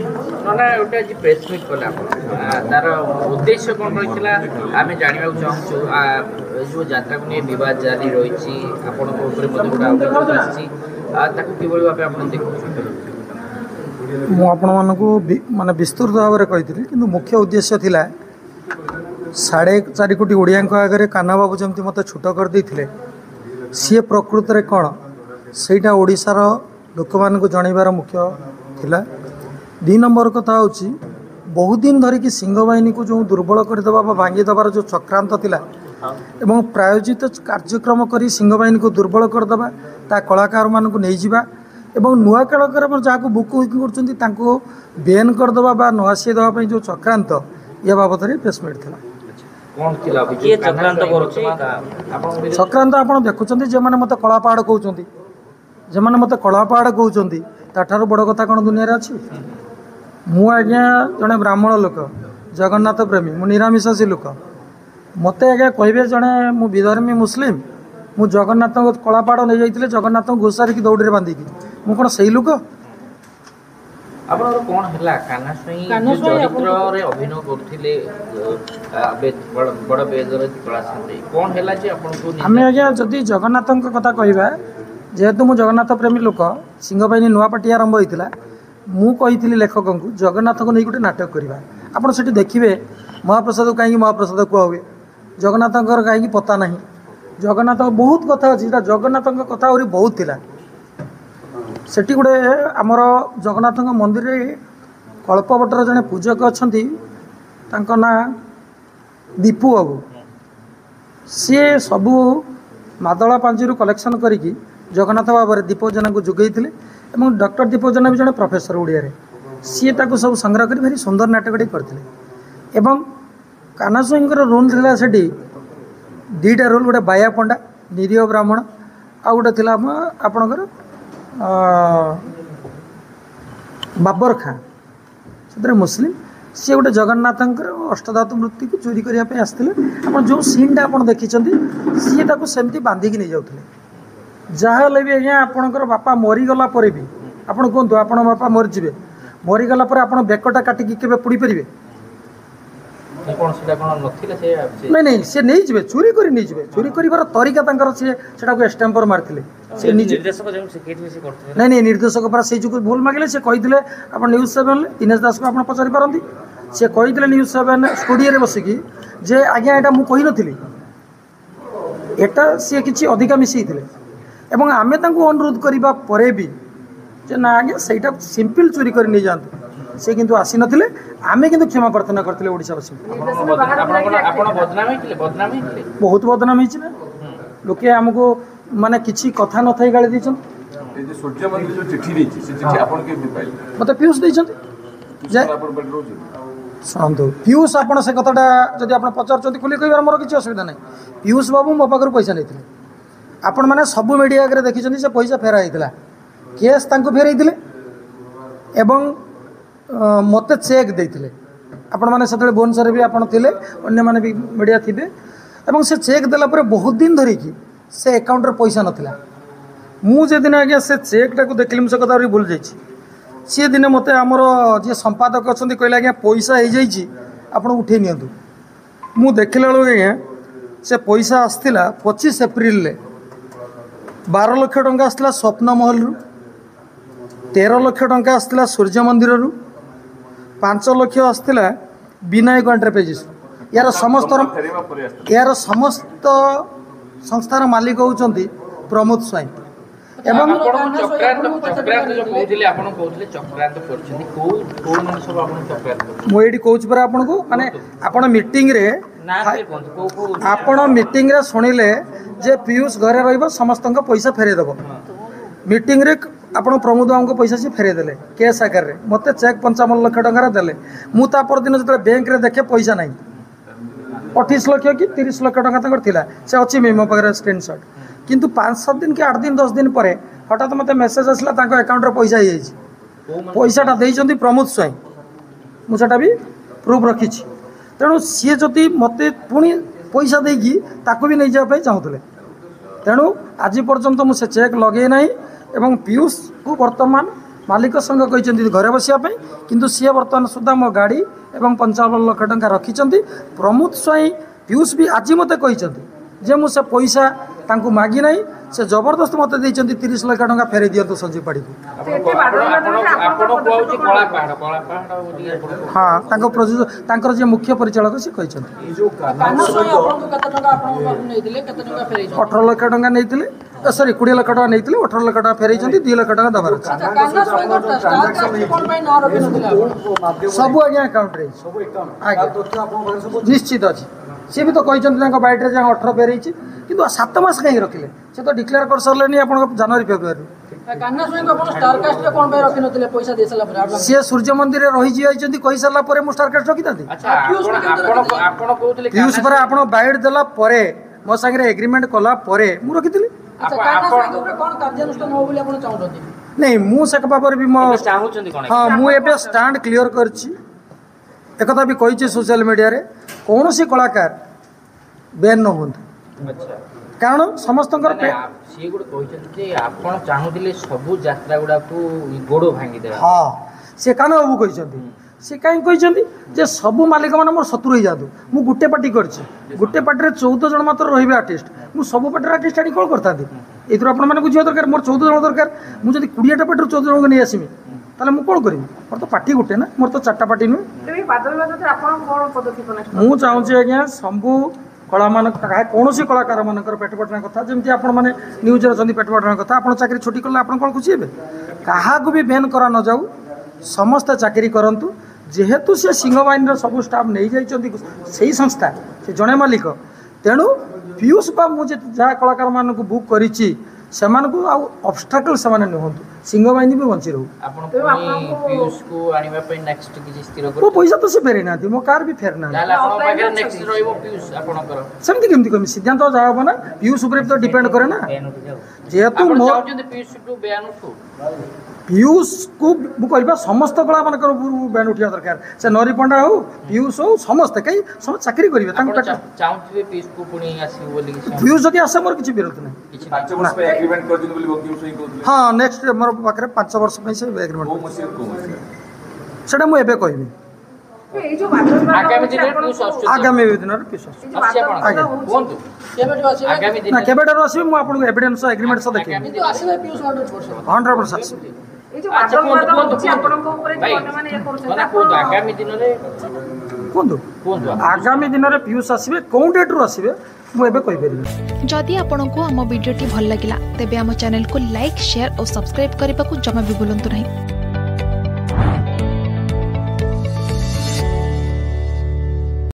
ना गोटे आज प्रेस मीट कला तार उद्देश्य कौन रही आम जानवा चाहूँ जो यात्रा को नहीं बद जारी रही गोटे भाव आप देखते माने विस्तृत भाव में कही कि मुख्य उद्देश्य थिला 4.5 कोटी ओडिया आगे कान्हा बाबू जमती मत छूट करदे सी प्रकृत में कौन सेटा ओडिशार लोक मान जनइबार मुख्य थिला। 2 नंबर कथा हूँ बहुत दिन धरिकी सिंह बाहिनी को जो दुर्बल करदेवा भांगी देवार जो चक्रांत थिला एवं प्रायोजित कार्यक्रम करी सिंह बाहिनी को दुर्बल करदेवा ता कलाकार मान को नहीं जावा एवं नुआ कलाकार जहाँ बुक कर बेन करदेवा न आसी देवाई जो चक्रांत या बाबद प्रेस मीट था। चक्रांत आप देखुं जो मैंने मत कलापहाड़ कहते जो मैंने मत कलापहाड़ कहते ताठार बड़ कथा कौन दुनिया अच्छी मु आज्ञा जड़े ब्राह्मण लोक जगन्नाथ प्रेमी मु निरामिषासी लोक मत आज्ञा कहे जड़े मु विधर्मी मुस्लिम मु जगन्नाथ कलापहाड़ नहीं जाइए जगन्नाथ घोषार की दौड़ बांधिकी मु कौन से लोक आपनर कौन है कान्हा चरित्र रे अभिनय करथिले बड़ बेजर कला कौन है जे आपन को आमे आज्ञा जदि जगन्नाथ कथा कहबा जेहेतु मु जगन्नाथ प्रेमी लोक सिंह बाहिनी नुआ पार्टी आरंभ होता मु कही लेखक को जगन्नाथ को नहीं गोटे नाटक करवा आपड़ से देखिए महाप्रसाद कहीं महाप्रसाद कह हुए जगन्नाथ कहीं पता ना जगन्नाथ बहुत कथा अच्छी जगन्नाथ कथा आहरी बहुत थिला सेठी गोटे आमर जगन्नाथ मंदिर कल्पवटर जड़े पूजक अच्छा ना दीपू बाबू सी सबू मादला पांजी कलेक्शन करी जगन्नाथ बाबा दीपजना को जोगे डॉक्टर दीपजना भी जड़े प्रोफेसर ओडिया सी सब संग्रह कर भारी सुंदर नाटकटी करते कान्हा स्वाईंर रोल था से 2टा रोल गोटे बाया पंडा निरीह ब्राह्मण आ गोटे आपणकर बाबर खां से मुस्लिम सी गोटे जगन्नाथ अष्टधातु वृत्ति को चोरी करने आसते आप जो सीनटा आप देखी सी सेमती बांधिकी नहीं जाते जहाँ भी आज्ञा आपणकर बापा मरीगला भी आप कहतु आप बापा मरीजे मरीगला आप बेकटा काटिकी के पोड़ी पारे नहीं नहीं सी नहीं जी चोरी कर नहीं जी चोरी कर तरीका सी स्टैंपर मारते नहीं नहीं निर्देशक पर से जो भूल मागिले से कही आप न्यूज 7 दिनेश दास को आप पचारि पारती सी कही न्यूज 7 स्टूडियो बसिकी जे आज्ञा यहाँ मुझे नी एटा सी कि अधिका मिसई एवं आमे अनुरोध करने पर भी जे ना आज्ञा सहीटा सिंपल चोरी कर नहीं जाते से किंतु आसी नथिले आमे किंतु क्षमा प्रार्थना करथिले ओडिशावासी बहुत बदनाम होइछि ना लोके हमको माने किछि कथा न थाई गाली दिछन ए जे सूर्य मंदिर जो चिट्ठी देछि से चिट्ठी आपन के भी पाइले मते पीयूष दिछन जे संतो पीयूष आपण से कथाटा जदि आपण पचारचंती खुली कहबार मोर किछि असुविधा नै पीयूष बाबू मो पाकर पैसा नैथिले आपण माने सब मीडिया आगे देखिछन से पैसा फेरा हितला केस तांको फेरैथिले एवं मत चेक देते आपण मैंने से भुवनेश्वर भी आपड़ थे अन्य मैंने भी मीडिया थे एवं से चेक देला पर बहुत दिन धरिकी से अकाउंट पैसा नाला मुझे दिन आज्ञा से चेकटा को देखली मुझे कथा भूल जाइए सी दिन मत आमर जी संपादक अच्छा कहले आज्ञा पैसा हो जाइए आप उठे नियंतु मु देखला बेलू आज्ञा से पैसा आसला 25 एप्रिल 12 लाख टंका आसला स्वप्न महल रु 13 लाख टंका आसला सूर्य मंदिर रु 5 लाख आसला विनायक एंटरप्राइजेस यार समस्त संस्थार मालिक होउचंती प्रमोद स्वाई एवं मुझे कौच पर आपन को माने आपण मीटिंग रे आपण मीटिंग रे सुनिले जे पीयूष घरे रहिबो समस्त पैसा फेरे देबो मीटिंग रे आपण प्रमोद बाबू को पैसा सी फेरे देले केस आकार रे मते चेक 55 लाख टंका देले मु ता पर दिन जते बैंक रे देखे पैसा नहीं 28 लाख कि 30 लाख टंका तकर थिला से अछि मे मो पाकर स्क्रीनशॉट किंतु 5-7 दिन के 8 दिन 10 दिन पर हठात मते मेसेज आसला ताको अकाउंट रे पैसा ही पैसाटा देइचंती प्रमोद स्वाई मुझाटा भी प्रूफ रखी तेणु सी जदि मते पुणी पैसा देकी ताको भी नहीं जाए चाहूले तेणु आज पर्यंत मुझे चेक लगे ना एवं पीयूष को वर्तमान मालिक संग कहते घरे बसापी किंतु सी बर्तमान सुधा मो गाड़ी एवं 55 लाख टंका रखिंट प्रमोद स्वाई पीयूष भी आज मत जे मुझे पैसा तांकु मागी नहीं से जबरदस्त मत देते 30 लाख टंका फेरे दिंतु संजीव पाड़ी को हाँ प्रযোजक जे मुख्य परिचालक से कहते 18 लाख टंका नहीं सॉरी 20 लाख टंका नहीं 18 लाख टंका फेरे 2 लाख टंका दबार सब आज्ञा अकाउंट निश्चित अच्छी सी भी तो कहते बैठे जहाँ 18 फेरे कि 7 मास कहीं रखिले से तो डिक्लेयर कर सारे आप जनवरी फेब्रुआरी सी सूर्य मंदिर रही कही सारा स्टार कास्ट रखी था पीयूष पर आप बाइट देला मो सागर एग्रीमेंट कला मुझे रखी नहीं मुझे बाबर भी हाँ मुझे स्टैंड क्लियर कर एकथा भी कही सोशल मीडिया रे कौन सी कलाकार बैन न हो कारण समस्त हाँ सी कान बाबू कहते सी कहीं कहते सबू मालिक मैंने मोर शत्रु हो जातु मु गोटे पार्टी गोटे पार्टी 14 जन मात्र रही आर्टिस्ट मुझे सब पार्टी आर्टिस्ट आनी कौन करता ये आप बुझा दरकार मोर 14 जन दरकार मुझे 20टा पार्टी 14 जन को नहीं आसमी ताले मु कौन करी मोर तो पार्टी गोटे ना मोर तो 4टा पार्टी नुहे मु चाहूँगी आज्ञा सबू कला मान कौन कलाकार मान पेट पटना कथा जमी आप न्यूज अच्छी पेट पटना कथा आप चाकरी छुट्टी कले आप कौन खुशी हे क्या भी बैन करा न जाऊ समस्ते चाकरी करूँ जेहेतु सी सिंह बाहिनी सब स्टाफ नहीं जाइए संस्था से जड़े मालिक तेणु पीयूष बा मुझे जहाँ कलाकार मान बुक करी से ऑब्स्टाकल से नुहतु सिंह बाहिनी भी बंची रहू मो पैसा तो से फेरे ना मो कार भी फेरना सेमती केमती कमी सिद्धांत जहाँ हम ना पीयूष तो डिपेंड करे ना जेहेतु पीयूष को कहवा समस्त कला मान बैन उठा दरकार से नरी पंडा हो पीयूष हो समस्ते कहीं समस्त चाकरी करेंगे पीयूष जब आसे मोर किसी विरोध नहीं हाँ नेक्स्ट मोर पाखे 5 वर्ष से एग्रीमेंट से मुझे कहबी आगामी दिन केवेटर आसबे मुझे एविडेंस एग्रीमेंट देखिए 100% आगामी दिन में पीयूष आसबे कौन डेट्रु आसबे मुझे कहीपर जदि आपंक आम भिडी भल लगा तेब आम चैनल को लाइक शेयर और सब्सक्राइब करने को जमा भी भूलु नहीं।